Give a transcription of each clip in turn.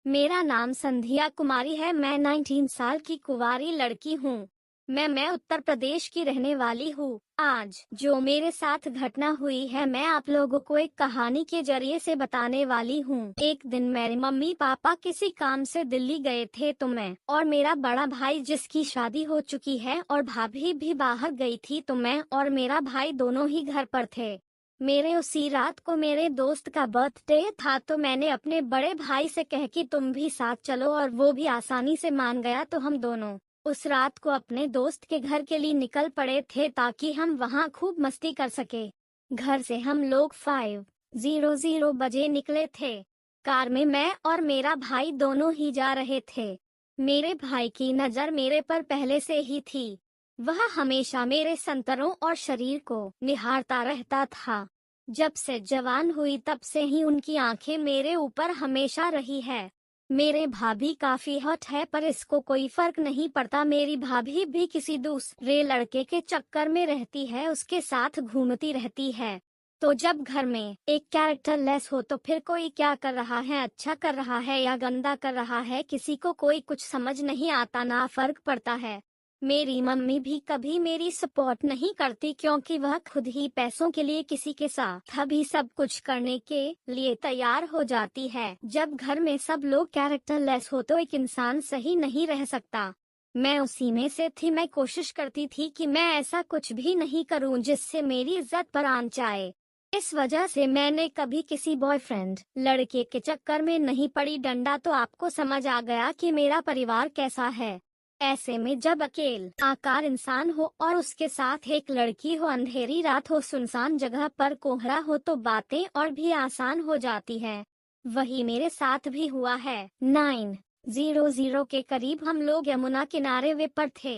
मेरा नाम संध्या कुमारी है। मैं 19 साल की कुंवारी लड़की हूँ। मैं उत्तर प्रदेश की रहने वाली हूँ। आज जो मेरे साथ घटना हुई है, मैं आप लोगों को एक कहानी के जरिए से बताने वाली हूँ। एक दिन मेरे मम्मी पापा किसी काम से दिल्ली गए थे, तो मैं और मेरा बड़ा भाई, जिसकी शादी हो चुकी है, और भाभी भी बाहर गई थी, तो मैं और मेरा भाई दोनों ही घर पर थे। मेरे उसी रात को मेरे दोस्त का बर्थडे था, तो मैंने अपने बड़े भाई से कह कि तुम भी साथ चलो, और वो भी आसानी से मान गया। तो हम दोनों उस रात को अपने दोस्त के घर के लिए निकल पड़े थे, ताकि हम वहां खूब मस्ती कर सके। घर से हम लोग 5:00 बजे निकले थे। कार में मैं और मेरा भाई दोनों ही जा रहे थे। मेरे भाई की नजर मेरे पर पहले से ही थी। वह हमेशा मेरे संतरों और शरीर को निहारता रहता था। जब से जवान हुई तब से ही उनकी आंखें मेरे ऊपर हमेशा रही है। मेरे भाभी काफी हॉट है, पर इसको कोई फर्क नहीं पड़ता। मेरी भाभी भी किसी दूसरे लड़के के चक्कर में रहती है, उसके साथ घूमती रहती है। तो जब घर में एक कैरेक्टर लेस हो, तो फिर कोई क्या कर रहा है, अच्छा कर रहा है या गंदा कर रहा है, किसी को कोई कुछ समझ नहीं आता, ना फर्क पड़ता है। मेरी मम्मी भी कभी मेरी सपोर्ट नहीं करती, क्योंकि वह खुद ही पैसों के लिए किसी के साथ भी सब कुछ करने के लिए तैयार हो जाती है। जब घर में सब लोग कैरेक्टर लेस हो, तो एक इंसान सही नहीं रह सकता। मैं उसी में से थी। मैं कोशिश करती थी कि मैं ऐसा कुछ भी नहीं करूं जिससे मेरी इज्जत पर आंच आए। इस वजह से मैंने कभी किसी बॉयफ्रेंड लड़के के चक्कर में नहीं पड़ी। डंडा तो आपको समझ आ गया कि मेरा परिवार कैसा है। ऐसे में जब अकेल आकार इंसान हो और उसके साथ एक लड़की हो, अंधेरी रात हो, सुनसान जगह पर कोहरा हो, तो बातें और भी आसान हो जाती है। वही मेरे साथ भी हुआ है। 9:00 के करीब हम लोग यमुना किनारे वे पर थे।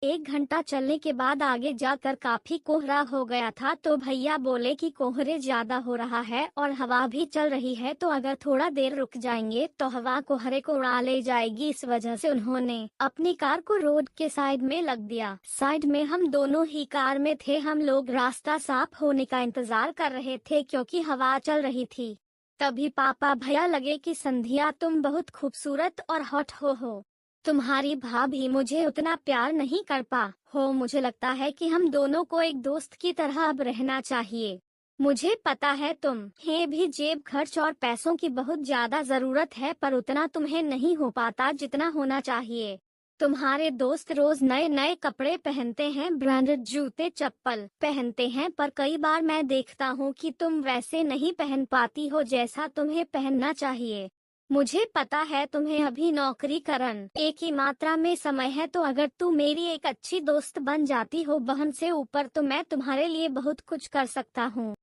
1 घंटा चलने के बाद आगे जाकर काफी कोहरा हो गया था, तो भैया बोले कि कोहरे ज्यादा हो रहा है और हवा भी चल रही है, तो अगर थोड़ा देर रुक जाएंगे तो हवा कोहरे को उड़ा ले जाएगी। इस वजह से उन्होंने अपनी कार को रोड के साइड में लग दिया। साइड में हम दोनों ही कार में थे। हम लोग रास्ता साफ होने का इंतजार कर रहे थे, क्योंकि हवा चल रही थी। तभी पापा भैया लगे कि संध्या, तुम बहुत खूबसूरत और हॉट हो। तुम्हारी भाभी मुझे उतना प्यार नहीं कर पा हो। मुझे लगता है कि हम दोनों को एक दोस्त की तरह अब रहना चाहिए। मुझे पता है तुम्हें भी जेब खर्च और पैसों की बहुत ज्यादा जरूरत है, पर उतना तुम्हें नहीं हो पाता जितना होना चाहिए। तुम्हारे दोस्त रोज नए नए कपड़े पहनते हैं, ब्रांडेड जूते चप्पल पहनते हैं, पर कई बार मैं देखता हूँ कि तुम वैसे नहीं पहन पाती हो जैसा तुम्हें पहनना चाहिए। मुझे पता है तुम्हें अभी नौकरी करन एक ही मात्रा में समय है, तो अगर तू मेरी एक अच्छी दोस्त बन जाती हो, बहन से ऊपर, तो मैं तुम्हारे लिए बहुत कुछ कर सकता हूँ।